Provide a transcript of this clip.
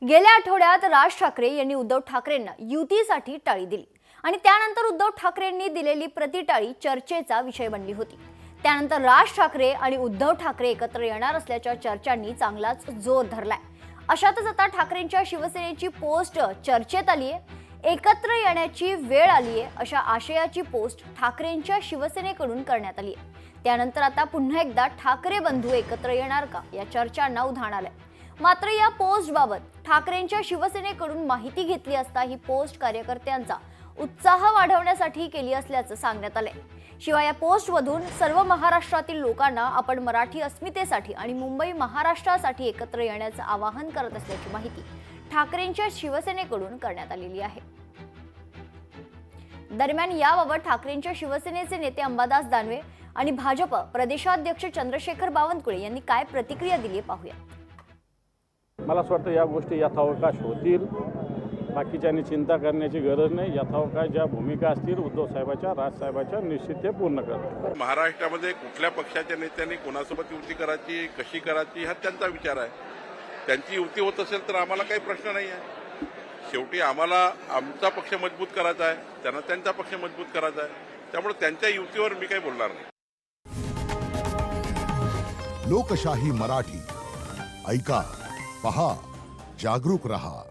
गेल्या आठवड्यात राज ठाकरे यांनी उद्धव ठाकरेंना युतीसाठी टाळी दिली आणि त्यानंतर उद्धव ठाकरेंनी दिलेली प्रतिटाळी चर्चेचा विषय बनली होती। त्यानंतर राज ठाकरे आणि उद्धव ठाकरे एकत्र येणार असल्याच्या चर्चांनी चांगलाच जोर धरलाय। अशातच आता ठाकरेंच्या शिवसेनेची पोस्ट चर्चेत आली आहे। एकत्र येण्याची वेळ आली आहे अशा आशयाची पोस्ट ठाकरेंच्या शिवसेनेकडून करण्यात आली आहे। त्यानंतर आता पुन्हा एकदा ठाकरे बंधू एकत्र येणार का या चर्चांना उधाण आलंय। मात्र या पोस्ट बाबत ठाकरेंच्या शिवसेनेकडून माहिती घेतली असता ही पोस्ट कार्यकर्त्यांचा उत्साह वाढवण्यासाठी केली असल्याचं सांगण्यात आलंय। शिवाय या पोस्टमधून सर्व महाराष्ट्रातील लोकांना आपण मराठी अस्मितेसाठी आणि मुंबई महाराष्ट्रासाठी एकत्र येण्याचं आवाहन करत असल्याची माहिती ठाकरेंच्या शिवसेनेकडून करण्यात आलेली आहे। दरम्यान याबाबत ठाकरेंच्या शिवसेनेचे नेते अंबादास दानवे आणि भाजप प्रदेशाध्यक्ष चंद्रशेखर बावनकुळे यांनी काय प्रतिक्रिया दिली पाहूया। मला असं वाटतं या गोष्टी यथावकाश होतील, बाकीच्यांनी चिंता करण्याची गरज नाही। यथावकाश ज्या भूमिका असतील उद्धव साहेबांच्या राजसाहेबांच्या निश्चित ते पूर्ण करतील। महाराष्ट्रामध्ये कुठल्या पक्षाच्या नेत्यांनी कोणासोबत युती करायची कशी करायची हा त्यांचा विचार आहे। त्यांची युती होत असेल तर आम्हाला काही प्रश्न नाही आहे। शेवटी आम्हाला आमचा पक्ष मजबूत करायचा आहे, त्यांना त्यांचा पक्ष मजबूत करायचा आहे। त्यामुळे त्यांच्या युतीवर मी काही बोलणार नाही। लोकशाही मराठी ऐका, पहा, जागरूक रहा।